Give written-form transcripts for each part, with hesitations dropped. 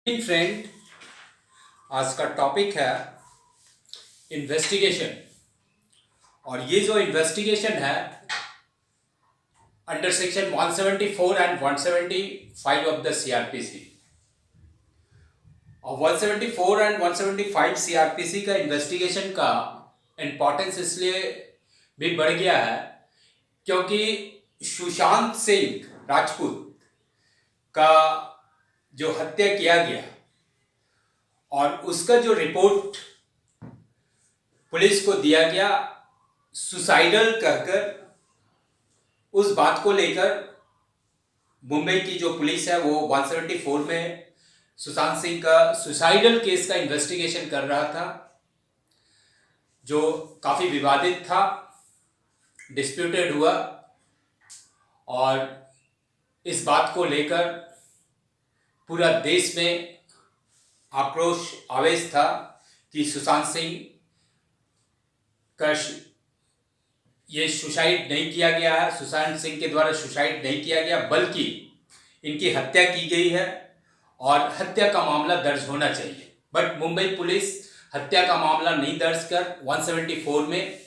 Friend, आज का topic है इन्वेस्टिगेशन। और ये जो इन्वेस्टिगेशन है under section 174 and 175 of the CrPC. और 174 एंड 175 सीआरपीसी का इन्वेस्टिगेशन का इम्पोर्टेंस इसलिए भी बढ़ गया है क्योंकि सुशांत सिंह राजपूत का जो हत्या किया गया और उसका जो रिपोर्ट पुलिस को दिया गया सुसाइडल कहकर, उस बात को लेकर मुंबई की जो पुलिस है वो 174 में सुशांत सिंह का सुसाइडल केस का इन्वेस्टिगेशन कर रहा था, जो काफी विवादित था, डिस्प्यूटेड हुआ। और इस बात को लेकर पूरा देश में आक्रोश आवेश था कि सुशांत सिंह का ये सुसाइड नहीं किया गया है, सुशांत सिंह के द्वारा सुसाइड नहीं किया गया बल्कि इनकी हत्या की गई है और हत्या का मामला दर्ज होना चाहिए। बट मुंबई पुलिस हत्या का मामला नहीं दर्ज कर 174 में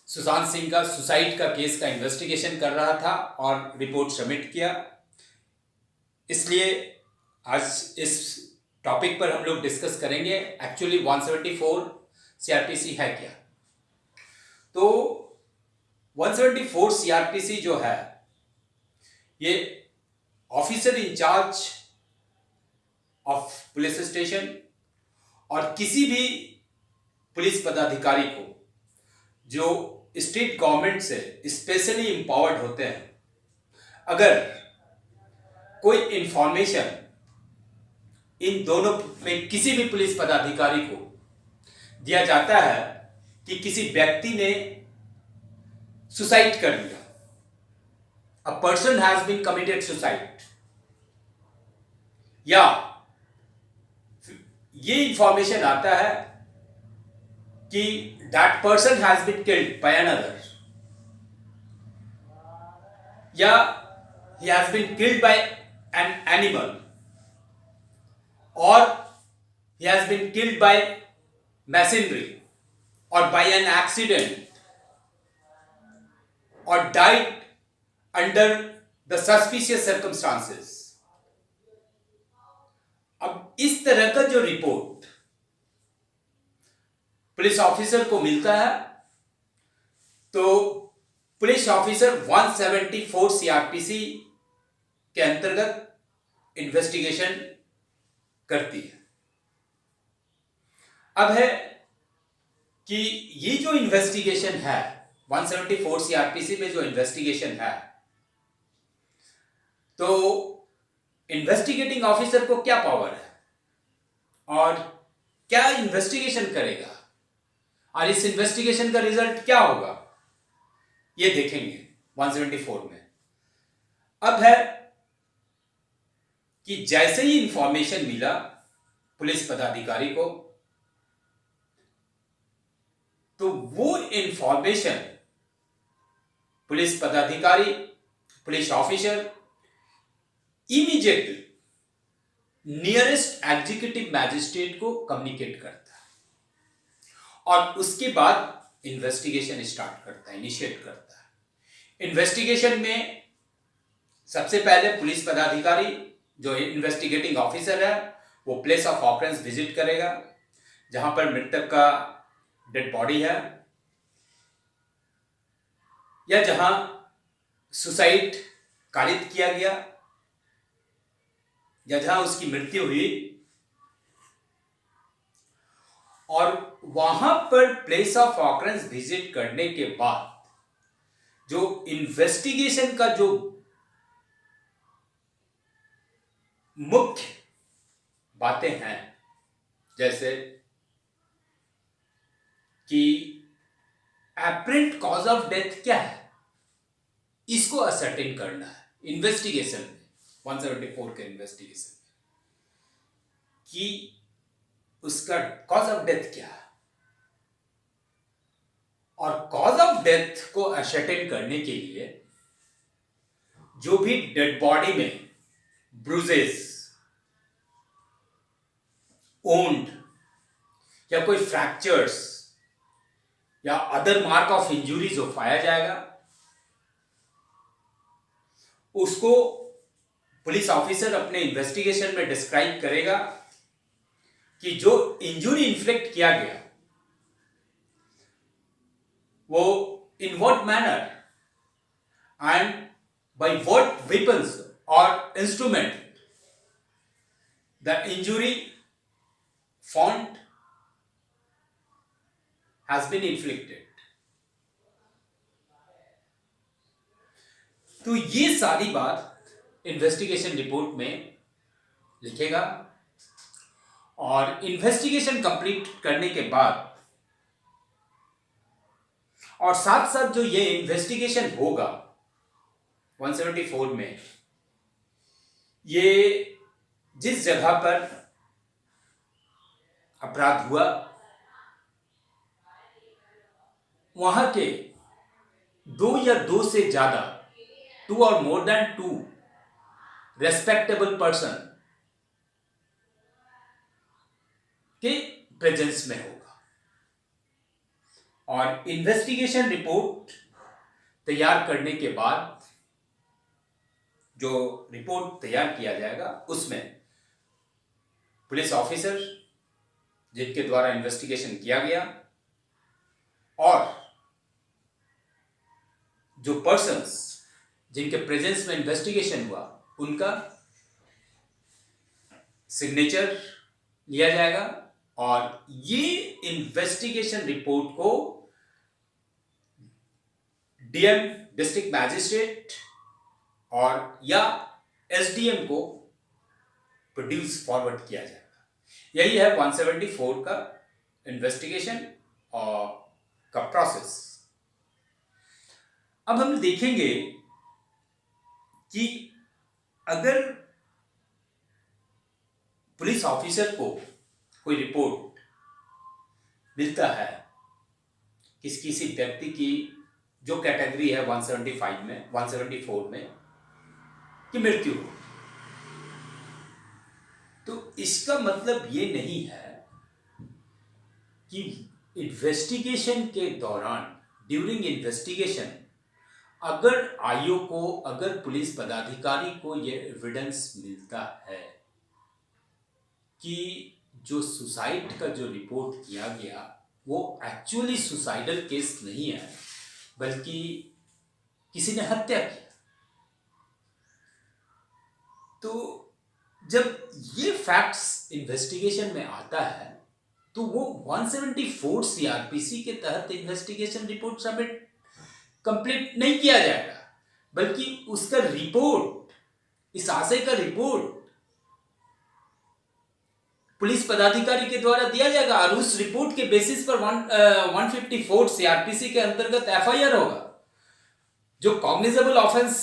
सुशांत सिंह का सुसाइड का केस का इन्वेस्टिगेशन कर रहा था और रिपोर्ट सबमिट किया। इसलिए आज इस टॉपिक पर हम लोग डिस्कस करेंगे एक्चुअली 174 सीआरपीसी है क्या। तो 174 सीआरपीसी जो है ये officer incharge of police station और किसी भी पुलिस पदाधिकारी को जो स्टेट गवर्नमेंट से स्पेशली एम्पावर्ड होते हैं, अगर कोई इंफॉर्मेशन इन दोनों में किसी भी पुलिस पदाधिकारी को दिया जाता है कि किसी व्यक्ति ने सुसाइड कर लिया, a person has been committed suicide, या ये इंफॉर्मेशन आता है कि that person has been killed by another, या he has been killed by an animal, or he has been killed by machinery or by an accident or died under the suspicious circumstances। अब इस तरह का जो report police officer को मिलता है तो पुलिस ऑफिसर 174 सीआरपीसी के अंतर्गत इन्वेस्टिगेशन करती है। अब है कि ये जो इन्वेस्टिगेशन है 174 सीआरपीसी में जो इन्वेस्टिगेशन है, तो इन्वेस्टिगेटिंग ऑफिसर को क्या पावर है और क्या इन्वेस्टिगेशन करेगा और इस इन्वेस्टिगेशन का रिजल्ट क्या होगा, ये देखेंगे 174 में। अब है कि जैसे ही इंफॉर्मेशन मिला पुलिस पदाधिकारी को, तो वो इंफॉर्मेशन पुलिस पदाधिकारी, police officer immediately nearest executive magistrate को कम्युनिकेट करता है और उसके बाद इन्वेस्टिगेशन स्टार्ट करता है, इनिशिएट करता है। इन्वेस्टिगेशन में सबसे पहले पुलिस पदाधिकारी जो इन्वेस्टिगेटिंग ऑफिसर है वो प्लेस ऑफ ऑकरेंस विजिट करेगा, जहां पर मृतक का डेड बॉडी है या जहां सुसाइड कारित किया गया या जहां उसकी मृत्यु हुई, और वहां पर प्लेस ऑफ ऑकरेंस विजिट करने के बाद जो इन्वेस्टिगेशन का जो मुख्य बातें हैं, जैसे कि एपरेंट कॉज ऑफ डेथ क्या है, इसको असर्टेन करना है इन्वेस्टिगेशन में, 174 के इन्वेस्टिगेशन में, कि उसका कॉज ऑफ डेथ क्या है। और कॉज ऑफ डेथ को असर्टेन करने के लिए जो भी डेड बॉडी में ब्रूजेस ओन्ड या कोई फ्रैक्चर्स या अदर मार्क ऑफ इंजुरी जो पाया जाएगा, उसको पुलिस ऑफिसर अपने इन्वेस्टिगेशन में डिस्क्राइब करेगा कि जो इंजुरी इन्फ्लिक्ट किया गया वो in what manner and by what weapons और instrument the injury found has been inflicted. तो ये सारी बात इन्वेस्टिगेशन रिपोर्ट में लिखेगा और इन्वेस्टिगेशन कंप्लीट करने के बाद और साथ साथ जो ये इन्वेस्टिगेशन होगा 174 में, ये जिस जगह पर अपराध हुआ वहां के दो या दो से ज्यादा, 2 or more than 2 respectable person के प्रेजेंस में होगा और इन्वेस्टिगेशन रिपोर्ट तैयार करने के बाद जो रिपोर्ट तैयार किया जाएगा उसमें पुलिस ऑफिसर जिनके द्वारा इन्वेस्टिगेशन किया गया और जो पर्सन्स जिनके प्रेजेंस में इन्वेस्टिगेशन हुआ उनका सिग्नेचर लिया जाएगा और ये इन्वेस्टिगेशन रिपोर्ट को डीएम डिस्ट्रिक्ट मैजिस्ट्रेट और या एसडीएम को प्रोड्यूस फॉरवर्ड किया जाएगा। यही है 174 का इन्वेस्टिगेशन और का प्रोसेस। अब हम देखेंगे कि अगर पुलिस ऑफिसर को कोई रिपोर्ट मिलता है किसी व्यक्ति की जो कैटेगरी है 174 में कि मृत्यु हो, तो इसका मतलब ये नहीं है कि इन्वेस्टिगेशन के दौरान ड्यूरिंग इन्वेस्टिगेशन अगर आईओ को, अगर पुलिस पदाधिकारी को ये एविडेंस मिलता है कि जो सुसाइड का जो रिपोर्ट किया गया वो एक्चुअली सुसाइडल केस नहीं है बल्कि किसी ने हत्या किया, तो जब ये फैक्ट्स इन्वेस्टिगेशन में आता है तो वो 174 सीआरपीसी के तहत इन्वेस्टिगेशन रिपोर्ट सबमिट कंप्लीट नहीं किया जाएगा बल्कि उसका रिपोर्ट, इस आशय का रिपोर्ट पुलिस पदाधिकारी के द्वारा दिया जाएगा और उस रिपोर्ट के बेसिस पर 154 सीआरपीसी के अंतर्गत एफआईआर होगा। जो कॉग्निजेबल ऑफेंस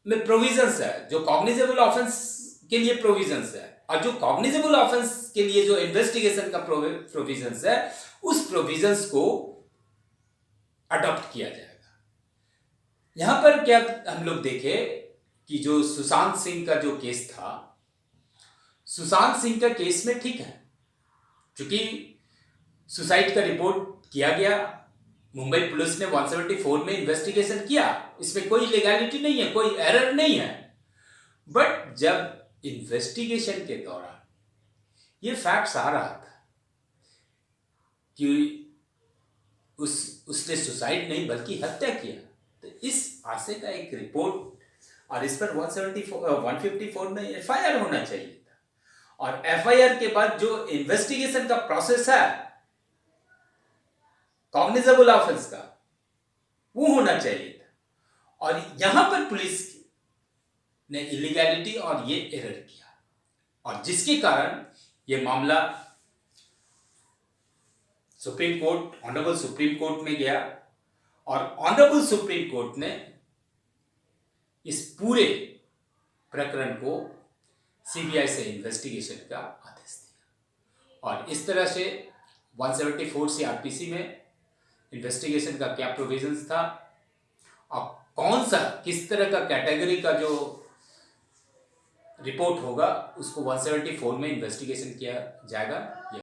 में प्रोविजंस है, जो कॉग्निजेबल ऑफेंस के लिए प्रोविजंस है और जो कॉग्निजेबल ऑफेंस के लिए जो इन्वेस्टिगेशन का प्रोविजंस है उस प्रोविजंस को अडॉप्ट किया जाएगा। यहां पर क्या हम लोग देखें कि जो सुशांत सिंह का जो केस था, सुशांत सिंह का केस में ठीक है, क्योंकि सुसाइड का रिपोर्ट किया गया, मुंबई पुलिस ने 174 में इन्वेस्टिगेशन किया, इसमें कोई लीगैलिटी नहीं है, कोई एरर नहीं है। बट जब इन्वेस्टिगेशन के दौरान ये फैक्ट्स आ रहा था कि उसने सुसाइड नहीं बल्कि हत्या किया, तो इस आशय का एक रिपोर्ट और इस पर 154 में एफआईआर होना चाहिए था और एफआईआर के बाद जो इन्वेस्टिगेशन का प्रोसेस है कॉग्निजेबल ऑफेंस का वो होना चाहिए था और यहां पर पुलिस ने इलीगैलिटी और ये एरर किया और जिसके कारण ये मामला supreme court, honourable supreme court में गया और ऑनरेबल सुप्रीम कोर्ट ने इस पूरे प्रकरण को सीबीआई से इन्वेस्टिगेशन का आदेश दिया और इस तरह से 174 सीआरपीसी में इन्वेस्टिगेशन का क्या प्रोविजंस था और कौन सा, किस तरह का कैटेगरी का जो रिपोर्ट होगा उसको 174 में इन्वेस्टिगेशन किया जाएगा।